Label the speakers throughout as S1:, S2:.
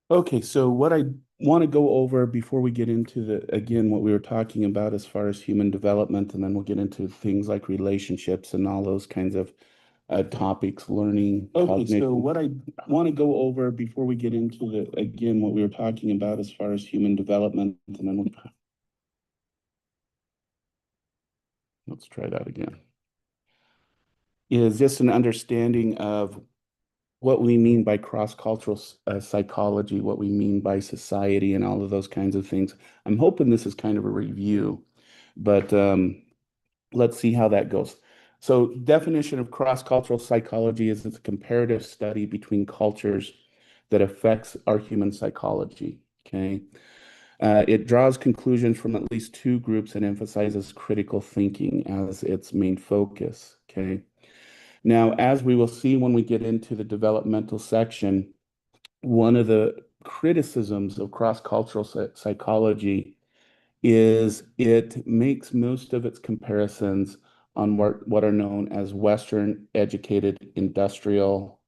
S1: Okay, so what I want to go over before we get into again, what we were talking about as far as human development, and then we'll get into things like relationships and all those kinds of topics, learning, Okay, so cognition. What I want to go over before we get into again, what we were talking about as far as human development, and then let's try that again, is just an understanding of what we mean by cross-cultural psychology, what we mean by society, and all of those kinds of things. I'm hoping this is kind of a review, but let's see how that goes. So, definition of cross-cultural psychology is it's a comparative study between cultures that affects our human psychology. Okay. It draws conclusions from at least two groups and emphasizes critical thinking as its main focus. Okay. Now, as we will see when we get into the developmental section, one of the criticisms of cross-cultural psychology is it makes most of its comparisons on what are known as Western educated industrial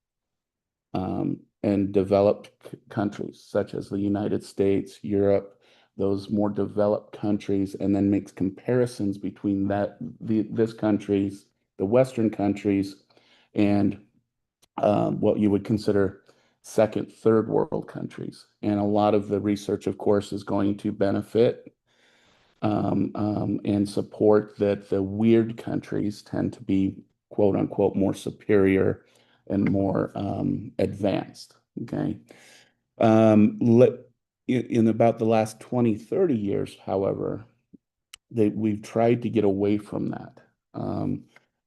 S1: and developed countries, such as the United States, Europe, those more developed countries, and then makes comparisons between this countries, the Western countries, and what you would consider second, third world countries. And a lot of the research, of course, is going to benefit and support that the weird countries tend to be, quote unquote, more superior and more advanced. Okay. Let, in about the last 20, 30 years, however, we've tried to get away from that.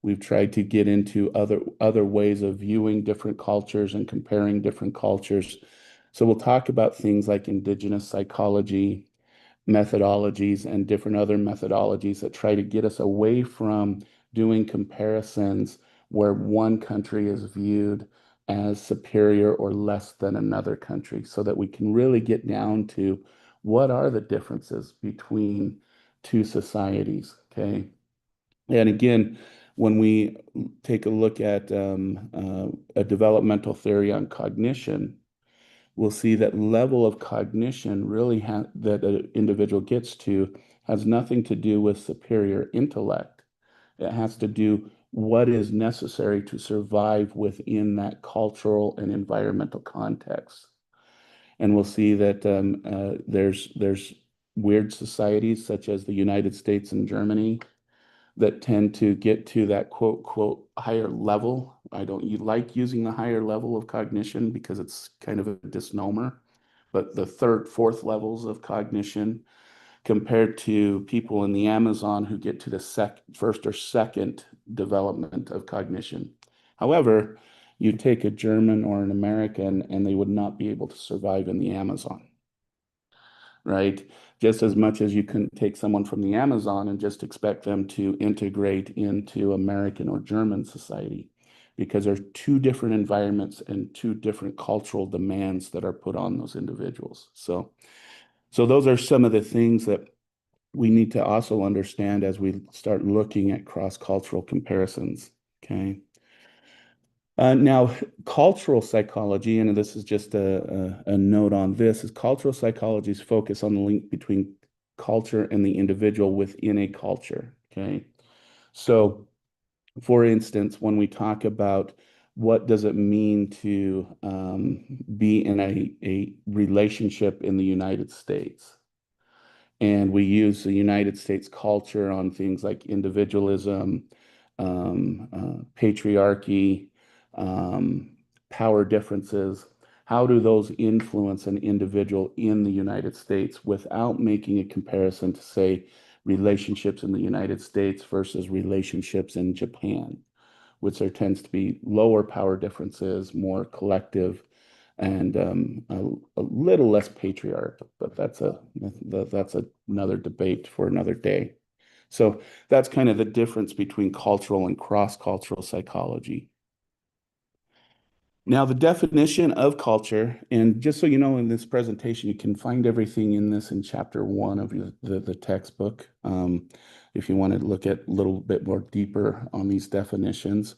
S1: We've tried to get into other ways of viewing different cultures and comparing different cultures. So we'll talk about things like indigenous psychology, methodologies, and different other methodologies that try to get us away from doing comparisons where one country is viewed as superior or less than another country, so that we can really get down to what are the differences between two societies. Okay. And again, when we take a look at a developmental theory on cognition, we'll see that level of cognition really that an individual gets to has nothing to do with superior intellect. It has to do what is necessary to survive within that cultural and environmental context. And we'll see that there's weird societies such as the United States and Germany that tend to get to that quote higher level. I don't you like using the higher level of cognition because it's kind of a misnomer, but the third, fourth levels of cognition compared to people in the Amazon who get to the first or second development of cognition. However, you take a German or an American and they would not be able to survive in the Amazon, right? Just as much as you couldn't take someone from the Amazon and just expect them to integrate into American or German society, because there's two different environments and two different cultural demands that are put on those individuals. So those are some of the things that we need to also understand as we start looking at cross-cultural comparisons. Okay. Now, cultural psychology, and this is just a note on this, is cultural psychology's focus on the link between culture and the individual within a culture. Okay. So, for instance, when we talk about what does it mean to be in a relationship in the United States, and we use the United States culture on things like individualism, patriarchy, power differences. How do those influence an individual in the United States without making a comparison to, say, relationships in the United States versus relationships in Japan, which there tends to be lower power differences, more collective, and a little less patriarchal, but that's another debate for another day. So that's kind of the difference between cultural and cross-cultural psychology. Now, the definition of culture, and just so you know, in this presentation, you can find everything in this in chapter one of the textbook. If you want to look at a little bit more deeper on these definitions.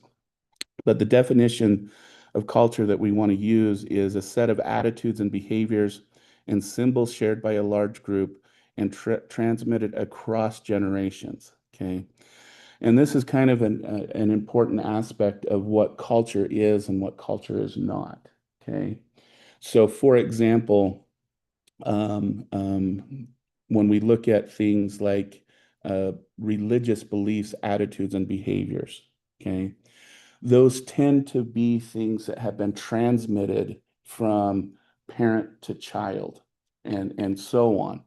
S1: But the definition of culture that we want to use is a set of attitudes and behaviors and symbols shared by a large group and transmitted across generations. Okay. And this is kind of an important aspect of what culture is and what culture is not. Okay. So, for example, um, um, when we look at things like religious beliefs, attitudes, and behaviors, okay, those tend to be things that have been transmitted from parent to child and so on.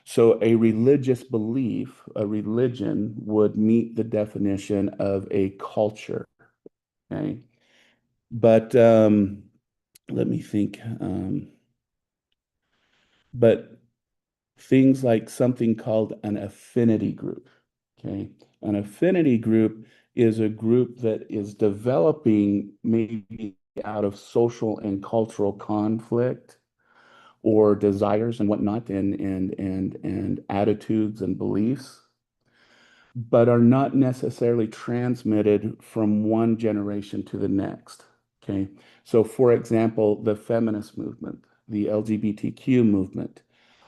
S1: So a religious belief, a religion would meet the definition of a culture. Okay. But let me think. But things like something called an affinity group. Okay. An affinity group is a group that is developing maybe out of social and cultural conflict or desires and whatnot and attitudes and beliefs, but are not necessarily transmitted from one generation to the next. Okay. So, for example, the feminist movement, the LGBTQ movement,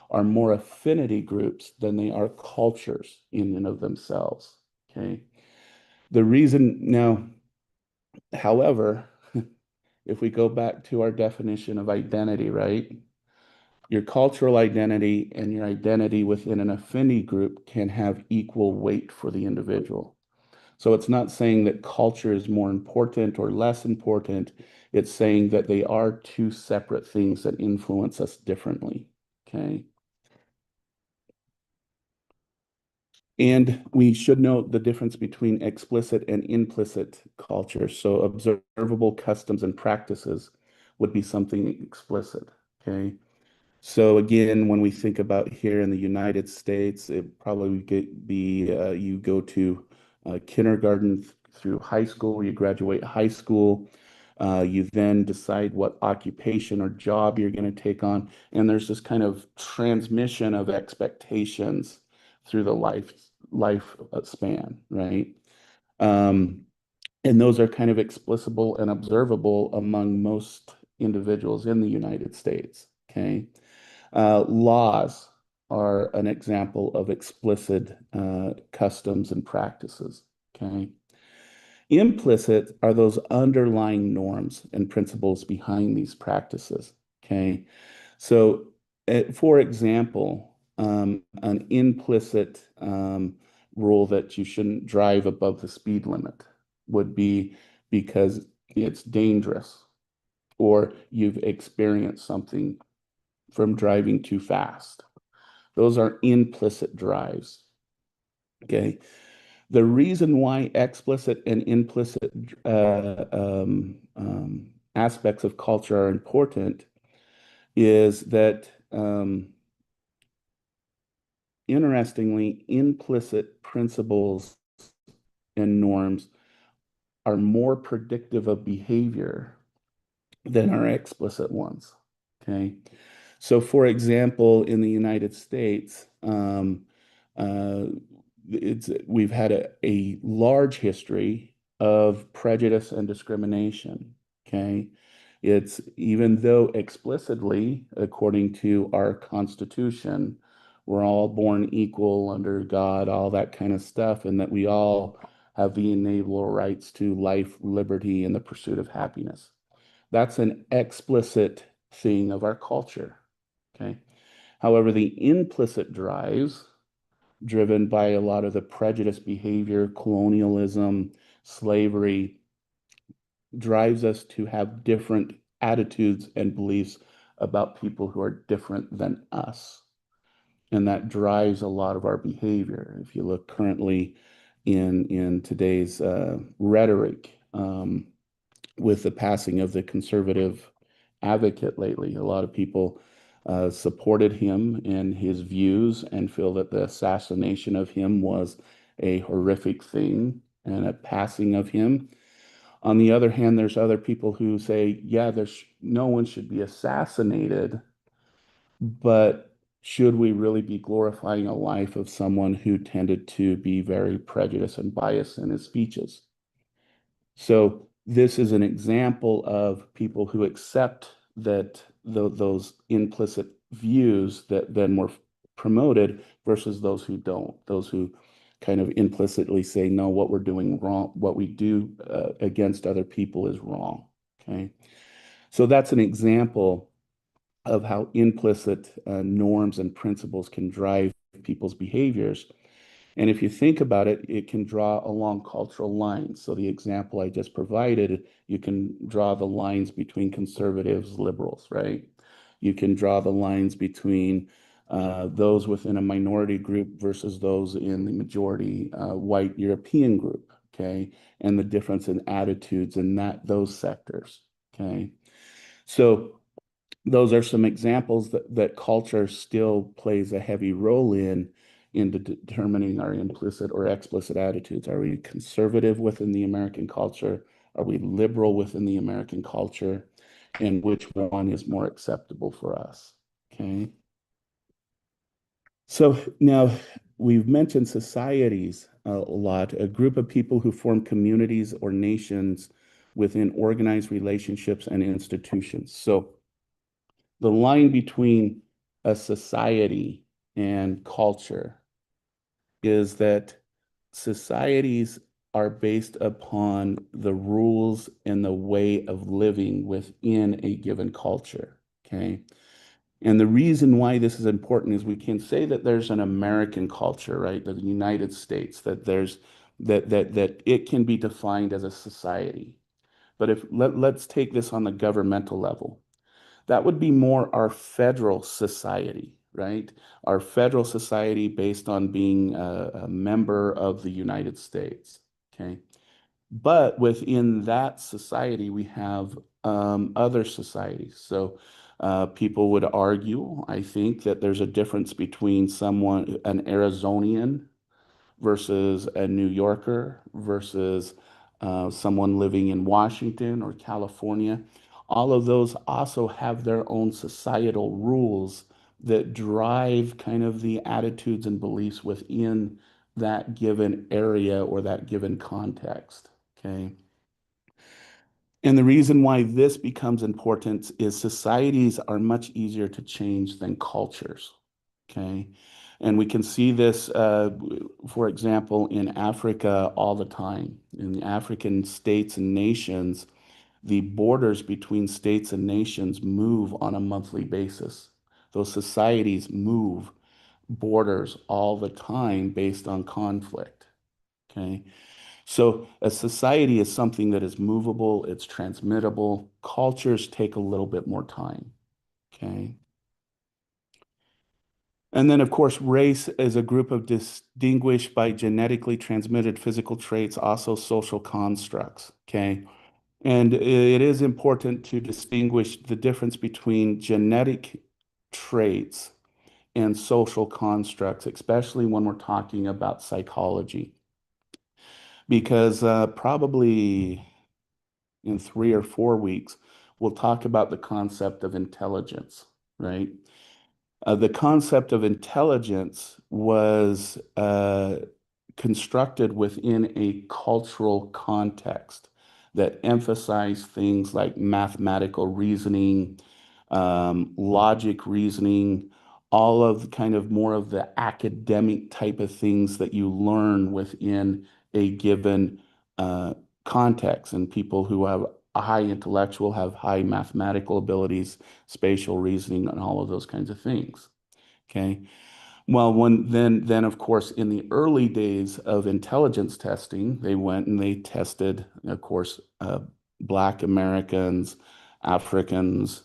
S1: are more affinity groups than they are cultures in and of themselves. Okay. The reason now, however, if we go back to our definition of identity, right? Your cultural identity and your identity within an affinity group can have equal weight for the individual. So it's not saying that culture is more important or less important. It's saying that they are two separate things that influence us differently. Okay. And we should note the difference between explicit and implicit culture. So observable customs and practices would be something explicit. Okay. So again, when we think about here in the United States, it probably would be you go to kindergarten through high school, you graduate high school, you then decide what occupation or job you're going to take on, and there's this kind of transmission of expectations through the life span, right? Um, and those are kind of explicable and observable among most individuals in the United States. Okay. Laws are an example of explicit customs and practices. Okay. Implicit are those underlying norms and principles behind these practices. Okay. So, for example, an implicit rule that you shouldn't drive above the speed limit would be because it's dangerous or you've experienced something from driving too fast. Those are implicit drives. Okay. The reason why explicit and implicit aspects of culture are important is that, interestingly, implicit principles and norms are more predictive of behavior than our explicit ones. Okay. So, for example, in the United States, uh, we've had a large history of prejudice and discrimination. Okay. It's even though explicitly, according to our Constitution, we're all born equal under God, all that kind of stuff, and that we all have the inalienable rights to life, liberty, and the pursuit of happiness. That's an explicit thing of our culture. Okay. However, the implicit drives, driven by a lot of the prejudice behavior, colonialism, slavery, drives us to have different attitudes and beliefs about people who are different than us. And that drives a lot of our behavior. If you look currently in today's rhetoric, with the passing of the conservative advocate lately. A lot of people supported him in his views and feel that the assassination of him was a horrific thing and a passing of him. On the other hand, there's other people who say, yeah, there's no one should be assassinated, but should we really be glorifying a life of someone who tended to be very prejudiced and biased in his speeches? So this is an example of people who accept that those implicit views that then were promoted versus those who don't, those who kind of implicitly say, no, what we're doing wrong, what we do against other people is wrong. Okay. So that's an example of how implicit norms and principles can drive people's behaviors. And if you think about it, it can draw along cultural lines. So the example I just provided, you can draw the lines between conservatives, liberals, right? You can draw the lines between those within a minority group versus those in the majority white European group, okay? And the difference in attitudes in those sectors, okay? So those are some examples that culture still plays a heavy role in determining our implicit or explicit attitudes. Are we conservative within the American culture? Are we liberal within the American culture? And which one is more acceptable for us? Okay. So now we've mentioned societies a lot, a group of people who form communities or nations within organized relationships and institutions. So the line between a society and culture is that societies are based upon the rules and the way of living within a given culture. Okay. And the reason why this is important is we can say that there's an American culture, right? The United States, that there's that it can be defined as a society. But let's take this on the governmental level. That would be more our federal society, right? Our federal society based on being a member of the United States. Okay. But within that society, we have other societies. So people would argue, I think, that there's a difference between an Arizonian versus a New Yorker versus someone living in Washington or California. All of those also have their own societal rules that drive kind of the attitudes and beliefs within that given area or that given context. Okay. And the reason why this becomes important is societies are much easier to change than cultures. Okay. And we can see this, for example, in Africa all the time. In the African states and nations, the borders between states and nations move on a monthly basis. Those societies move borders all the time based on conflict. Okay. So a society is something that is movable, it's transmittable. Cultures take a little bit more time. Okay. And then, of course, race is a group of distinguished by genetically transmitted physical traits, also social constructs. Okay. And it is important to distinguish the difference between genetic traits and social constructs, especially when we're talking about psychology. Because probably in 3 or 4 weeks, we'll talk about the concept of intelligence, right? The concept of intelligence was constructed within a cultural context that emphasized things like mathematical reasoning, logic reasoning, all of kind of more of the academic type of things that you learn within a given uh, context. And people who have a high intellectual have high mathematical abilities, spatial reasoning, and all of those kinds of things. Okay. Well, then of course, in the early days of intelligence testing, they went and they tested, of course, Black Americans, Africans,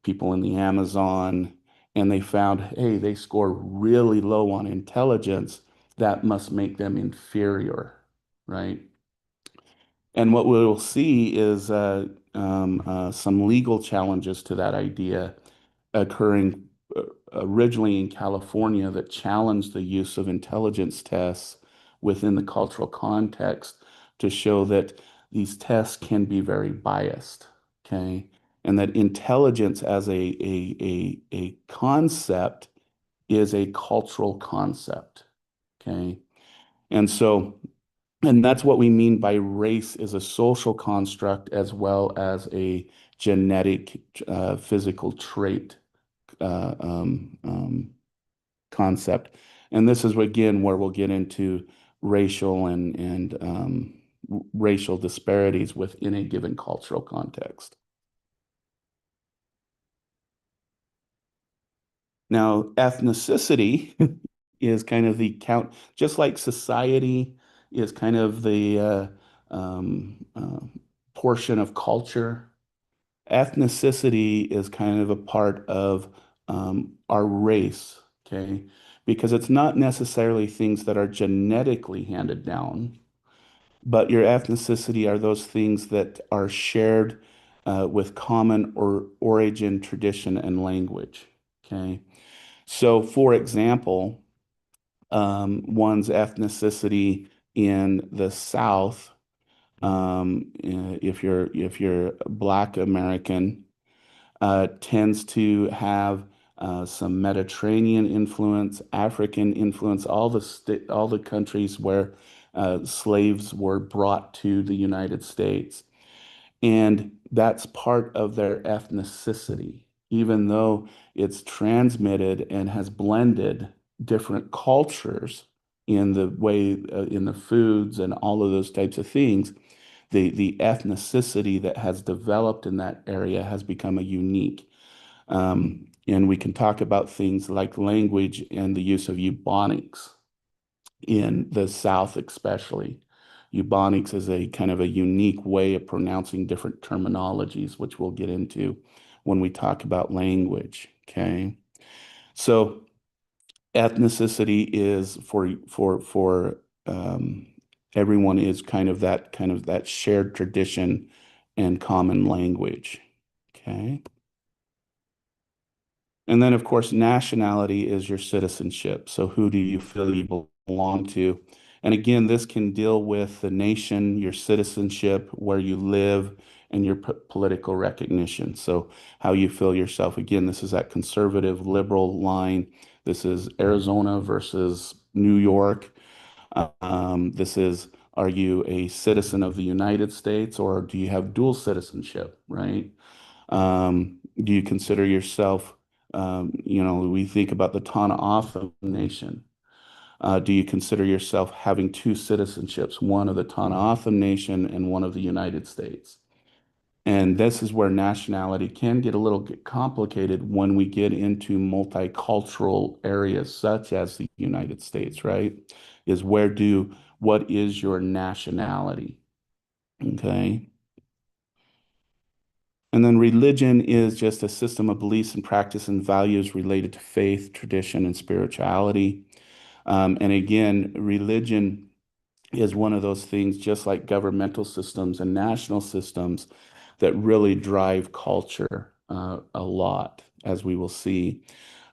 S1: people in the Amazon, and they found, hey, they score really low on intelligence. That must make them inferior, right? And what we'll see is some legal challenges to that idea occurring originally in California that challenged the use of intelligence tests within the cultural context to show that these tests can be very biased, okay? And that intelligence as a concept is a cultural concept, okay? And so And that's what we mean by race is a social construct as well as a genetic, physical trait uh, um, um, concept. And this is again where we'll get into racial and racial disparities within a given cultural context. Now, ethnicity is kind of the count, just like society is kind of the um, uh, portion of culture. Ethnicity is kind of a part of our race, okay? Because it's not necessarily things that are genetically handed down, but your ethnicity are those things that are shared with common or origin, tradition, and language, okay? So, for example, one's ethnicity in the South, if you're Black American, tends to have some Mediterranean influence, African influence, all the countries where slaves were brought to the United States. And that's part of their ethnicity, even though it's transmitted and has blended different cultures in the way, in the foods and all of those types of things. The ethnicity that has developed in that area has become a unique. And we can talk about things like language and the use of eubonics in the South, especially. Eubonics is a kind of a unique way of pronouncing different terminologies, which we'll get into when we talk about language. Okay. So ethnicity is for everyone is kind of that shared tradition and common language. Okay. And then, of course, nationality is your citizenship. So, who do you feel you belong to? And again, this can deal with the nation, your citizenship, where you live, and your political recognition. So, how you feel yourself. Again, this is that conservative liberal line. This is Arizona versus New York. This is, are you a citizen of the United States or do you have dual citizenship, right? Do you consider yourself, we think about the Tanahatha Nation. Do you consider yourself having two citizenships, one of the Tanahatha Nation and one of the United States? And this is where nationality can get a little complicated when we get into multicultural areas such as the United States, right? Is what is your nationality? Okay. And then religion is just a system of beliefs and practice and values related to faith, tradition, and spirituality. And again, religion is one of those things, just like governmental systems and national systems, that really drive culture a lot, as we will see.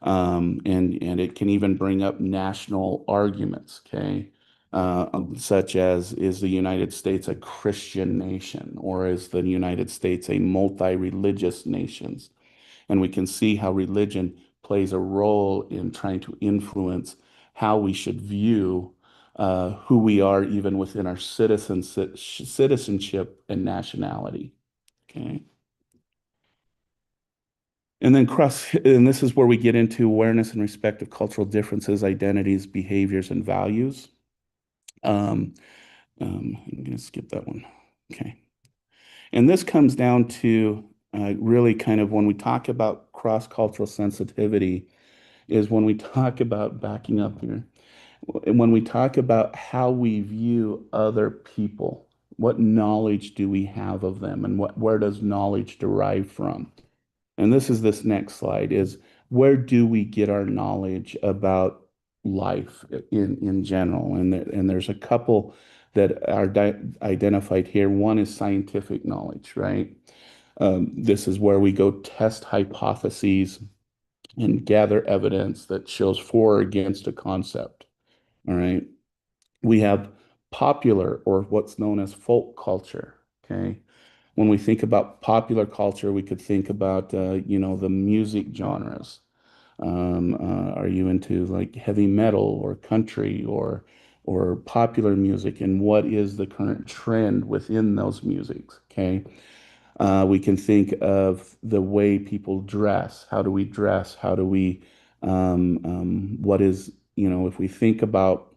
S1: And it can even bring up national arguments, okay? Such as, is the United States a Christian nation or is the United States a multi-religious nation? And we can see how religion plays a role in trying to influence how we should view who we are, even within our citizenship and nationality. Okay. And this is where we get into awareness and respect of cultural differences, identities, behaviors, and values. Um, I'm going to skip that one. Okay. And this comes down to really kind of when we talk about cross-cultural sensitivity, is when we talk about backing up here, when we talk about how we view other people, what knowledge do we have of them, and where does knowledge derive from? And this is this next slide is where do we get our knowledge about life in general? And there's a couple that are identified here. One is scientific knowledge, right? This is where we go test hypotheses and gather evidence that shows for or against a concept. All right. We have popular or what's known as folk culture. Okay. When we think about popular culture, we could think about, the music genres. Are you into like heavy metal or country or or popular music and what is the current trend within those musics. Okay. We can think of the way people dress. How do we dress? How do we, what is, if we think about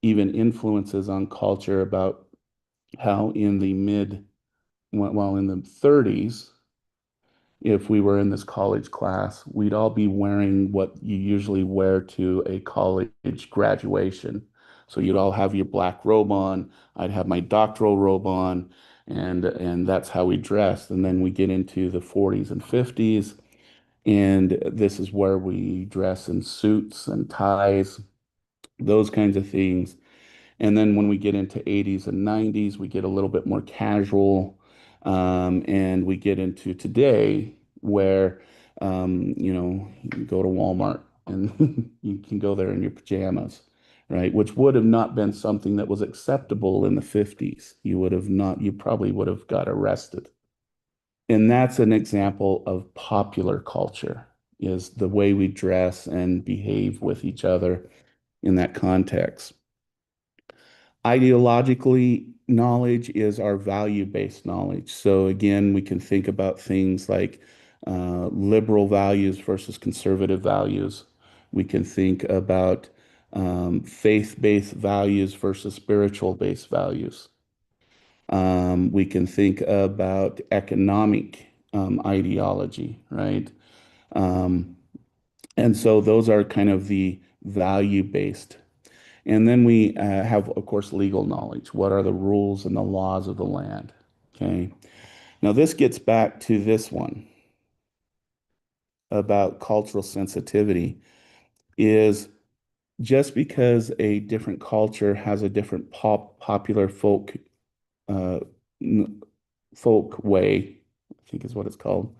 S1: even influences on culture about how in the well, in the 30s, if we were in this college class, we'd all be wearing what you usually wear to a college graduation. So you'd all have your black robe on. I'd have my doctoral robe on, and that's how we dressed. And then we get into the 40s and 50s, and this is where we dress in suits and ties, those kinds of things. And then when we get into 80s and 90s, we get a little bit more casual. And we get into today where, you go to Walmart and you can go there in your pajamas, right? Which would have not been something that was acceptable in the 50s. You would have not, you probably would have got arrested. And that's an example of popular culture, is the way we dress and behave with each other in that context. Ideologically, knowledge is our value-based knowledge. So again, we can think about things like liberal values versus conservative values. We can think about faith-based values versus spiritual-based values. We can think about economic ideology, right? Um, and so those are kind of the value-based. And then we have, of course, legal knowledge. What are the rules and the laws of the land? Okay. Now, this gets back to this one about cultural sensitivity is just because a different culture has a different popular uh, folk way, I think is what it's called,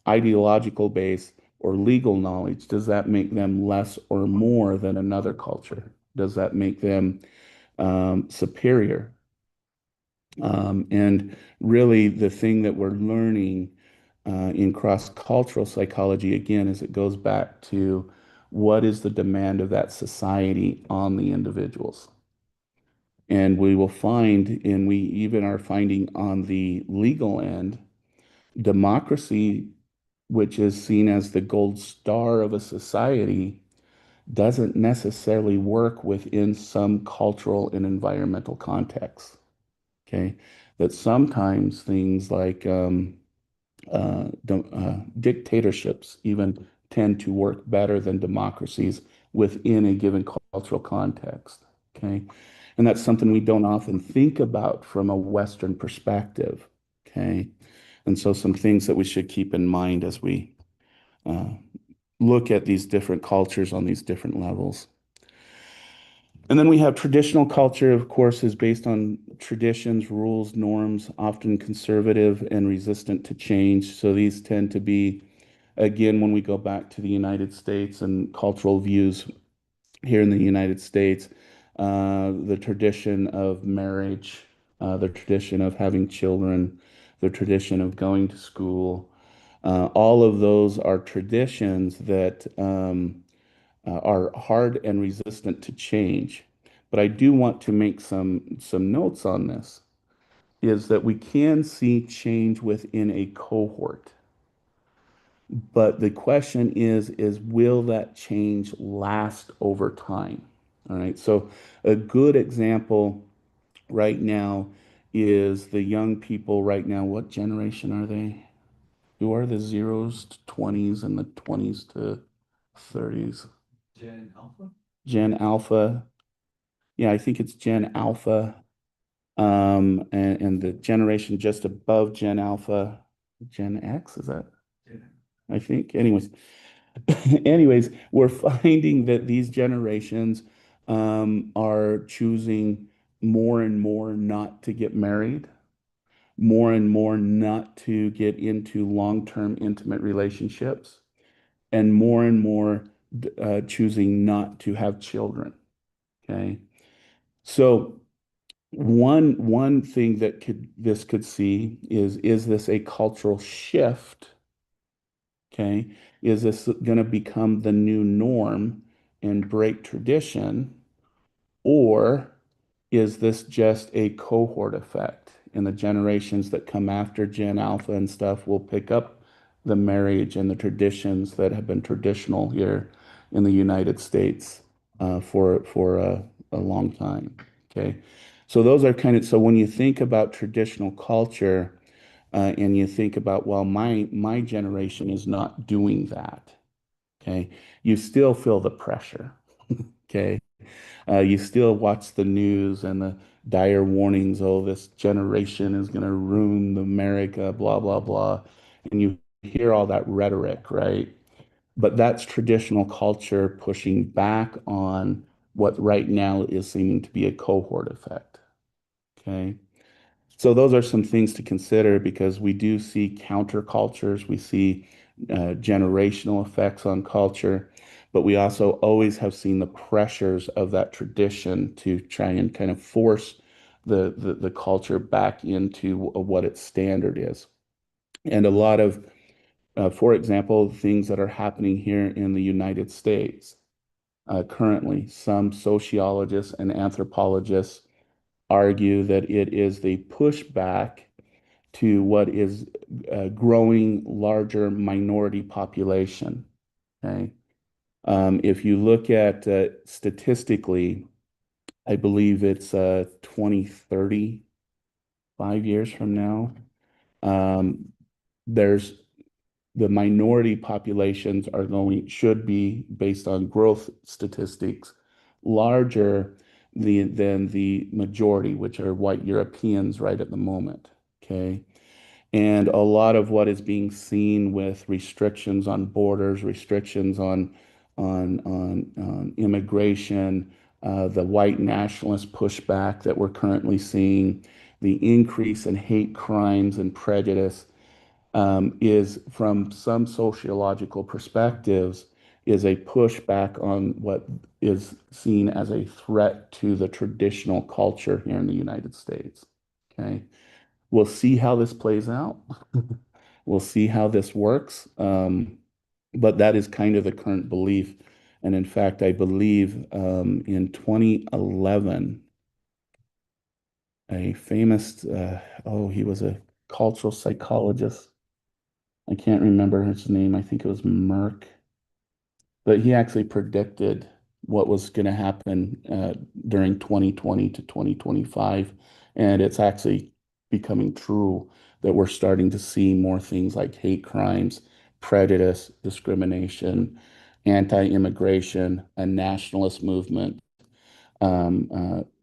S1: ideological base or legal knowledge, does that make them less or more than another culture? Does that make them superior? And really, the thing that we're learning in cross-cultural psychology, again, is it goes back to what is the demand of that society on the individuals. And we will find, and we even are finding on the legal end, democracy, which is seen as the gold star of a society, doesn't necessarily work within some cultural and environmental contexts. Okay, that sometimes things like dictatorships even tend to work better than democracies within a given cultural context. Okay, and that's something we don't often think about from a Western perspective. Okay, and so some things that we should keep in mind as we uh, look at these different cultures on these different levels. And then we have traditional culture, of course, is based on traditions, rules, norms, often conservative and resistant to change. So these tend to be, again, when we go back to the United States and cultural views here in the United States, the tradition of marriage, the tradition of having children, the tradition of going to school, all of those are traditions that are hard and resistant to change. But I do want to make some notes on this, is that we can see change within a cohort. But the question is will that change last over time? All right. So a good example right now is the young people right now. What generation are they? Who are the zeros to 20s and the 20s to 30s? Gen Alpha? Gen Alpha. Yeah, I think it's Gen Alpha. And the generation just above Gen Alpha, Gen X, is that? I think. Anyways, we're finding that these generations are choosing more and more not to get married, more and more not to get into long-term intimate relationships, and more choosing not to have children. Okay. So one thing that could see is this a cultural shift? Okay. Is this going to become the new norm and break tradition? Or is this just a cohort effect? And the generations that come after Gen Alpha and stuff will pick up the marriage and the traditions that have been traditional here in the United States for a long time. Okay. So those are kind of, so when you think about traditional culture, and you think about, well, my generation is not doing that. Okay, you still feel the pressure. Okay, you still watch the news and the dire warnings. Oh, this generation is going to ruin America, blah blah blah, and you hear all that rhetoric, right? But that's traditional culture pushing back on what right now is seeming to be a cohort effect. Okay. So those are some things to consider because we do see countercultures, we see generational effects on culture, but we also always have seen the pressures of that tradition to try and kind of force the culture back into what its standard is. And a lot of, for example, things that are happening here in the United States currently, some sociologists and anthropologists argue that it is the pushback to what is a growing larger minority population. Okay. If you look at statistically, I believe it's 2030, 5 years from now, um, there's the minority populations are going, should be based on growth statistics, larger than the majority, which are white Europeans right at the moment. Okay. And a lot of what is being seen with restrictions on borders, restrictions on immigration, the white nationalist pushback that we're currently seeing, the increase in hate crimes and prejudice, is from some sociological perspectives, is a pushback on what is seen as a threat to the traditional culture here in the United States. Okay. We'll see how this plays out. We'll see how this works. But that is kind of the current belief. And in fact, I believe in 2011, a famous, oh, he was a cultural psychologist. I can't remember his name. I think it was Merck. But he actually predicted what was going to happen during 2020 to 2025. And it's actually becoming true that we're starting to see more things like hate crimes, prejudice, discrimination, anti-immigration, a nationalist movement,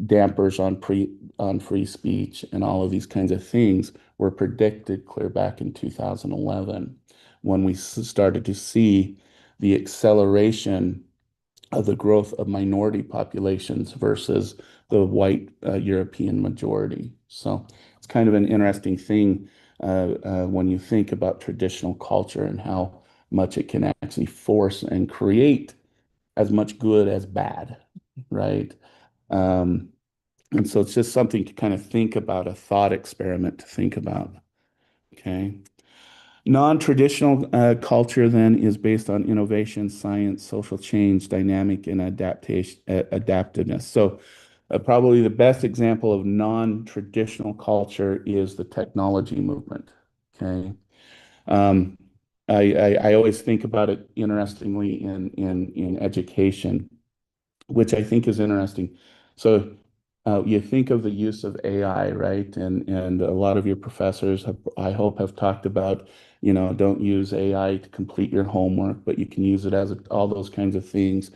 S1: dampers on free speech, and all of these kinds of things were predicted clear back in 2011 when we started to see the acceleration of the growth of minority populations versus the white European majority. So it's kind of an interesting thing when you think about traditional culture and how much it can actually force and create as much good as bad, right? Um, and so it's just something to kind of think about, a thought experiment to think about. Okay. Non-traditional culture then is based on innovation, science, social change, dynamic, and adaptiveness. So probably the best example of non-traditional culture is the technology movement. Okay. Um, I always think about it interestingly in education, which I think is interesting. So you think of the use of AI, right? And a lot of your professors have, I hope, have talked about, don't use AI to complete your homework, but you can use it as all those kinds of things.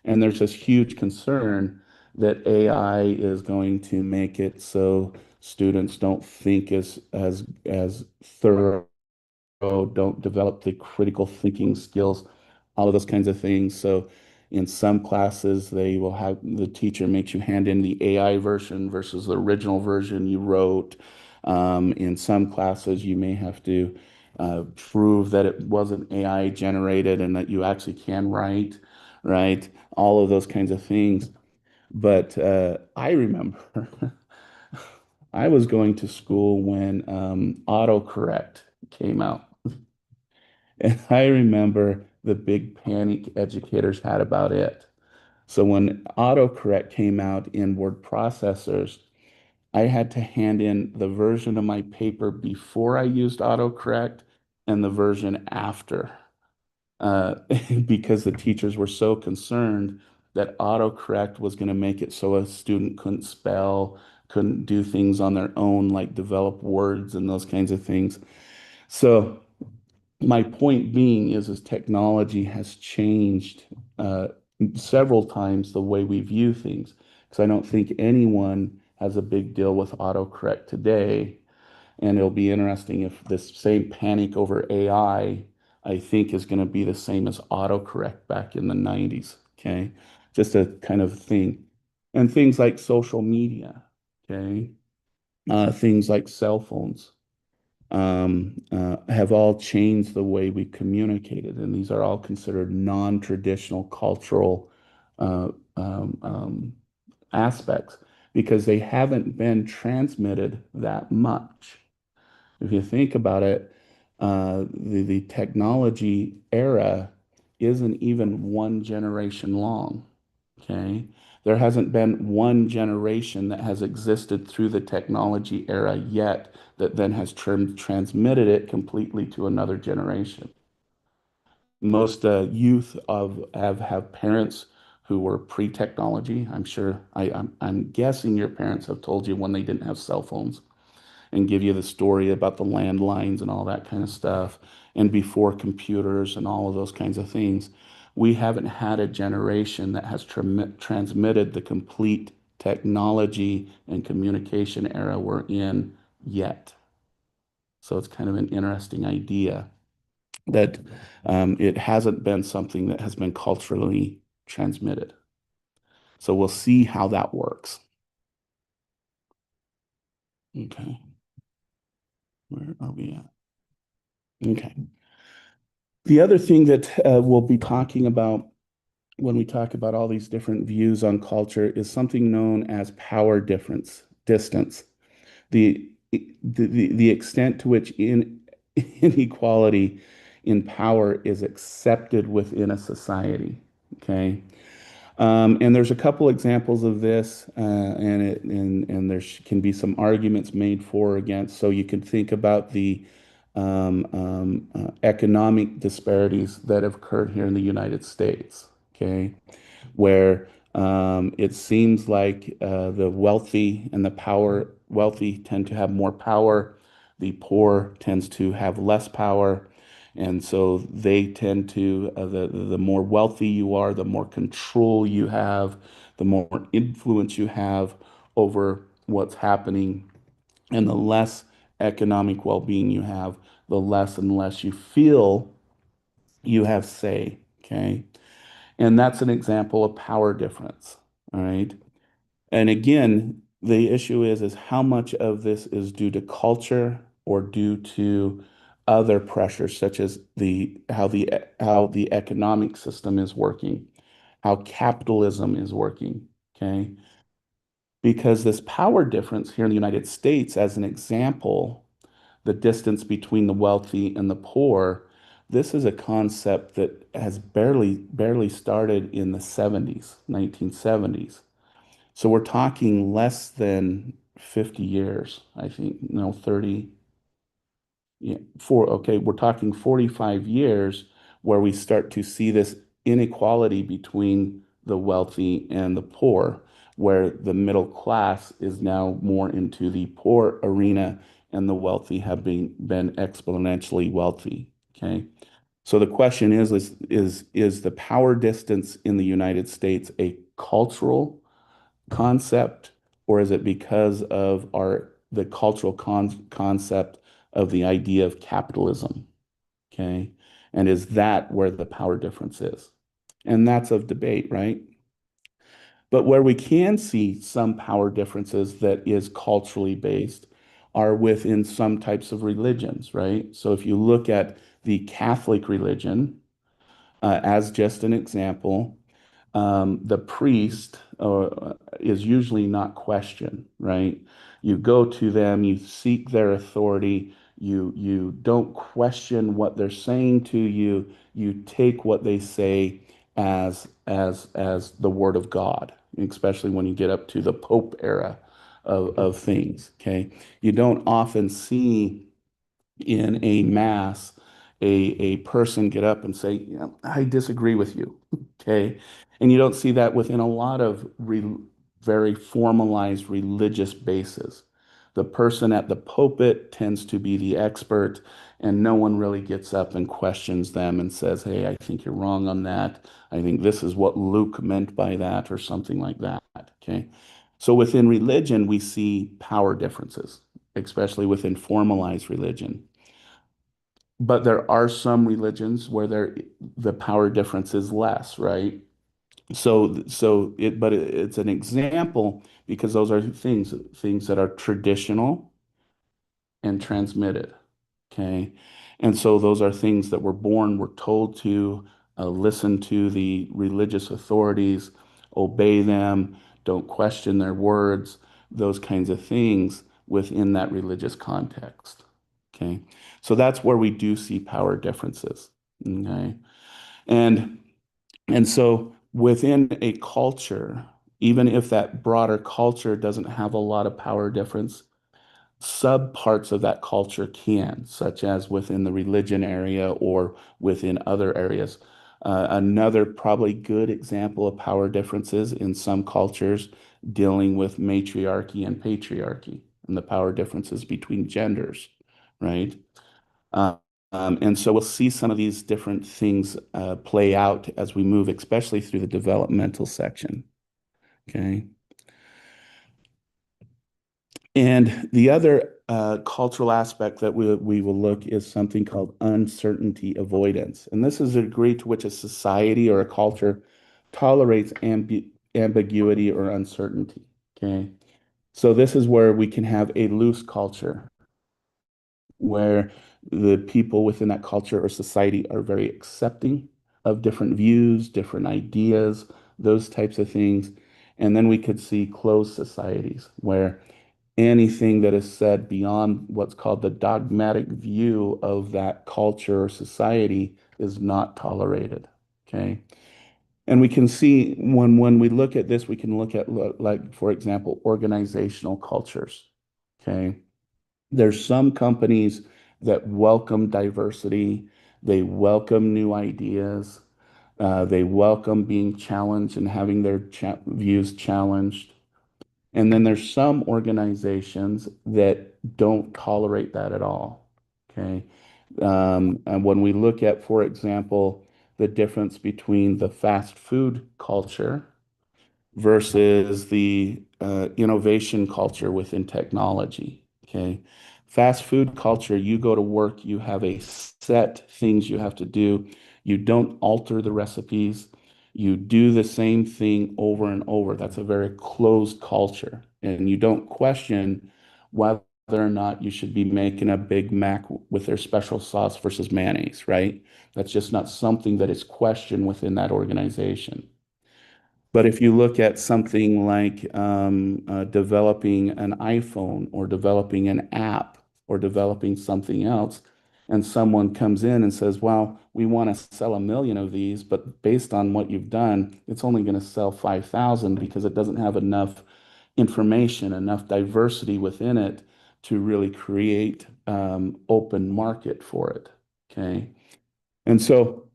S1: And there's this huge concern that AI is going to make it so students don't think as thorough, don't develop the critical thinking skills, all of those kinds of things. So in some classes, they will have the teacher makes you hand in the AI version versus the original version you wrote. In some classes, you may have to prove that it wasn't AI generated and that you actually can write, right? All of those kinds of things. But I remember I was going to school when autocorrect came out. And I remember the big panic educators had about it. So when autocorrect came out in word processors, I had to hand in the version of my paper before I used autocorrect and the version after, uh, because the teachers were so concerned that autocorrect was going to make it so a student couldn't spell, couldn't do things on their own, like develop words and those kinds of things. So my point being is technology has changed uh, several times the way we view things. Because I don't think anyone has a big deal with autocorrect today. And it'll be interesting if this same panic over AI, I think, is going to be the same as autocorrect back in the 90s. Okay. Just a kind of thing. And things like social media. Okay. Things like cell phones have all changed the way we communicated. And these are all considered non-traditional cultural uh, um, um, aspects because they haven't been transmitted that much. If you think about it, the technology era isn't even one generation long. Okay. There hasn't been one generation that has existed through the technology era yet that then has transmitted it completely to another generation. Most youth have parents who were pre-technology. I'm sure I'm guessing your parents have told you when they didn't have cell phones and give you the story about the landlines and all that kind of stuff, and before computers and all of those kinds of things. We haven't had a generation that has transmitted the complete technology and communication era we're in yet. So it's kind of an interesting idea that it hasn't been something that has been culturally transmitted. So we'll see how that works. Okay, where are we at? Okay. The other thing that we'll be talking about when we talk about all these different views on culture is something known as power difference, distance, the the extent to which inequality in power is accepted within a society. Okay. And there's a couple examples of this, and there can be some arguments made for or against. So you can think about the economic disparities that have occurred here in the United States. Okay, where it seems like the wealthy and the power wealthy tend to have more power, the poor tends to have less power, and so they tend to the more wealthy you are, the more control you have, the more influence you have over what's happening, and the less economic well-being you have, the less and less you feel you have say. Okay. And that's an example of power difference. All right. And again, the issue is how much of this is due to culture or due to other pressures, such as the economic system is working, how capitalism is working. Okay. Because this power difference here in the United States, as an example, the distance between the wealthy and the poor, this is a concept that has barely started in the 70s, 1970s. So we're talking less than 50 years, I think, no, 30, yeah, okay, we're talking 45 years where we start to see this inequality between the wealthy and the poor, where the middle class is now more into the poor arena and the wealthy have been exponentially wealthy. Okay. So the question is the power distance in the United States a cultural concept, or is it because of the cultural concept of the idea of capitalism? Okay. And is that where the power difference is? And that's of debate, right? But where we can see some power differences that is culturally based are within some types of religions, right? So if you look at the Catholic religion, as just an example, the priest is usually not questioned, right? You go to them, you seek their authority, you don't question what they're saying to you, you take what they say as the Word of God, especially when you get up to the Pope era of things. Okay, you don't often see in a mass a person get up and say, you know, I disagree with you. Okay. And you don't see that within a lot of very formalized religious bases. The person at the pulpit tends to be the expert, and no one really gets up and questions them and says, hey, I think you're wrong on that. I think this is what Luke meant by that, or something like that. Okay. So within religion, we see power differences, especially within formalized religion. But there are some religions where the power difference is less, right? It's an example because those are things that are traditional and transmitted. Okay. And so those are things that we're told to listen to the religious authorities, obey them, don't question their words, those kinds of things within that religious context. Okay. So that's where we do see power differences. Okay. And and so within a culture, even if that broader culture doesn't have a lot of power difference, subparts of that culture can, such as within the religion area or within other areas. Another probably good example of power differences in some cultures dealing with matriarchy and patriarchy and the power differences between genders, right? Uh, and so we'll see some of these different things play out as we move, especially through the developmental section. Okay. And the other cultural aspect that we will look is something called uncertainty avoidance. And this is a degree to which a society or a culture tolerates ambiguity or uncertainty. Okay. So this is where we can have a loose culture where the people within that culture or society are very accepting of different views, different ideas, those types of things. And then we could see closed societies where anything that is said beyond what's called the dogmatic view of that culture or society is not tolerated. Okay. And we can see when we look at this, we can look at like, for example, organizational cultures. Okay. There's some companies that welcome diversity, they welcome new ideas, they welcome being challenged and having their views challenged. And then there's some organizations that don't tolerate that at all. Okay. And when we look at, for example, the difference between the fast food culture versus the innovation culture within technology. Okay. Fast food culture, you go to work, you have a set things you have to do. You don't alter the recipes. You do the same thing over and over. That's a very closed culture. And you don't question whether or not you should be making a Big Mac with their special sauce versus mayonnaise, right? That's just not something that is questioned within that organization. But if you look at something like developing an iPhone or developing an app or developing something else, and someone comes in and says, well, we want to sell 1 million of these, but based on what you've done, it's only going to sell 5,000 because it doesn't have enough information, enough diversity within it to really create open market for it. Okay. And so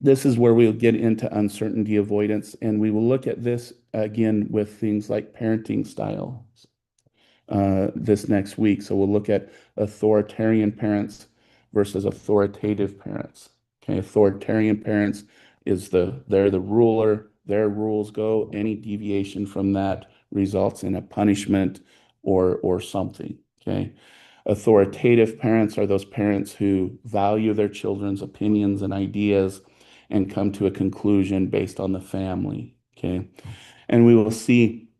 S1: this is where we'll get into uncertainty avoidance, and we will look at this again with things like parenting styles this next week. So we'll look at authoritarian parents versus authoritative parents. Okay, authoritarian parents they're the ruler, their rules go. Any deviation from that results in a punishment or something. Okay. Authoritative parents are those parents who value their children's opinions and ideas and come to a conclusion based on the family. Okay. And we will see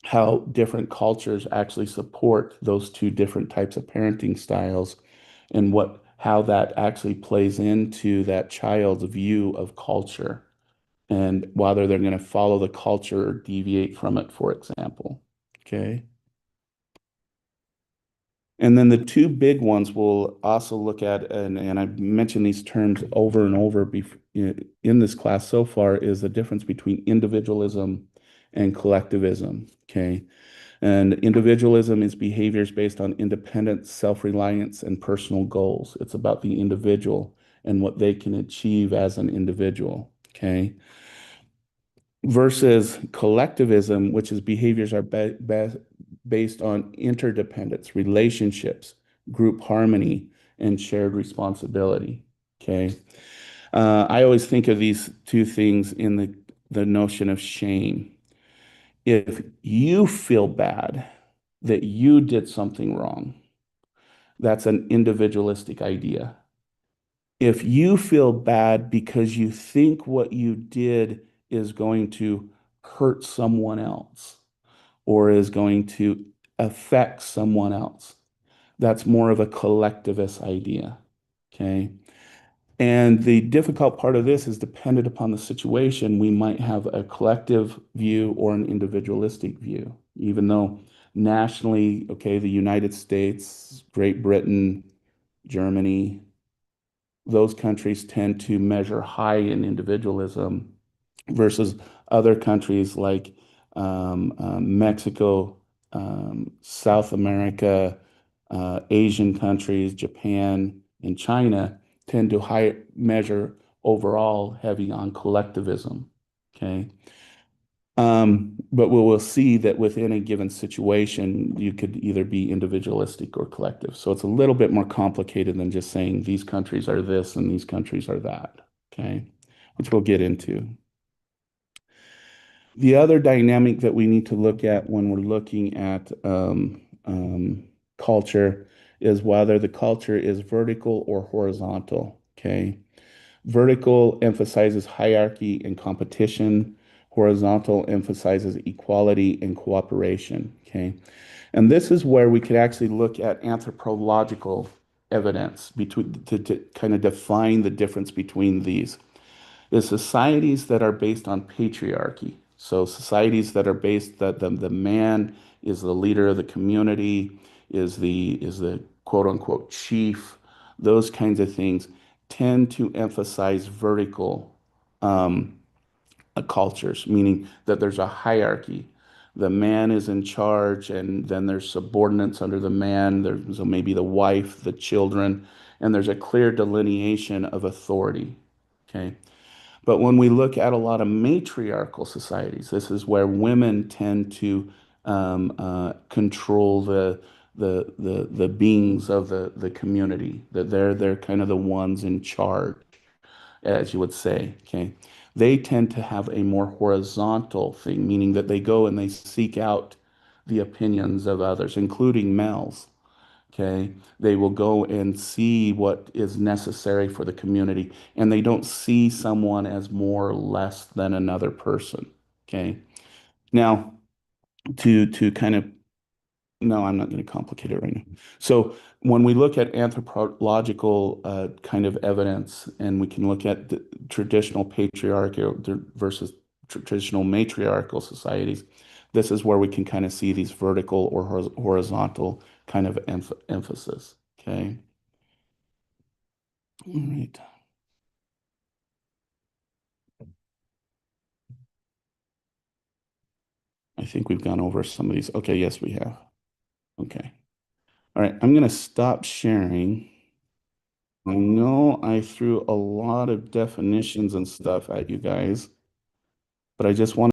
S1: how different cultures actually support those two different types of parenting styles and how that actually plays into that child's view of culture and whether they're going to follow the culture or deviate from it, for example. Okay. And then the two big ones we'll also look at, and I've mentioned these terms over and over in this class so far, is the difference between individualism and collectivism. Okay. And individualism is behaviors based on independence, self-reliance, and personal goals. It's about the individual and what they can achieve as an individual. Okay. Versus collectivism, which is behaviors are based on interdependence, relationships, group harmony, and shared responsibility. Okay. I always think of these two things in the notion of shame. If you feel bad that you did something wrong, that's an individualistic idea. If you feel bad because you think what you did is going to hurt someone else or is going to affect someone else, that's more of a collectivist idea. Okay. And the difficult part of this is dependent upon the situation. We might have a collective view or an individualistic view, even though nationally, okay, the United States, Great Britain, Germany, those countries tend to measure high in individualism versus other countries like Mexico, South America, Asian countries, Japan, and China tend to high measure overall heavy on collectivism. Okay. But we will see that within a given situation, you could either be individualistic or collective. So it's a little bit more complicated than just saying these countries are this and these countries are that. Okay. Which we'll get into. The other dynamic that we need to look at when we're looking at culture is whether the culture is vertical or horizontal. Okay. Vertical emphasizes hierarchy and competition. Horizontal emphasizes equality and cooperation. Okay. And this is where we could actually look at anthropological evidence to kind of define the difference between these. The societies that are based on patriarchy. So societies that are based that the man is the leader of the community, is the quote unquote chief, those kinds of things tend to emphasize vertical um, cultures, meaning that there's a hierarchy. The man is in charge, and then there's subordinates under the man. There's so maybe the wife, the children, and there's a clear delineation of authority. Okay. But when we look at a lot of matriarchal societies, this is where women tend to control the beings of the community. That they're kind of the ones in charge, as you would say. Okay, they tend to have a more horizontal thing, meaning that they go and they seek out the opinions of others, including males. Okay. They will go and see what is necessary for the community, and they don't see someone as more or less than another person. Okay. Now, to kind of, no, I'm not going to complicate it right now. So when we look at anthropological kind of evidence, and we can look at the traditional patriarchal versus traditional matriarchal societies, this is where we can kind of see these vertical or horizontal kind of emphasis. Okay. All right. I think we've gone over some of these. Okay. Yes, we have. Okay. All right. I'm going to stop sharing. I know I threw a lot of definitions and stuff at you guys, but I just want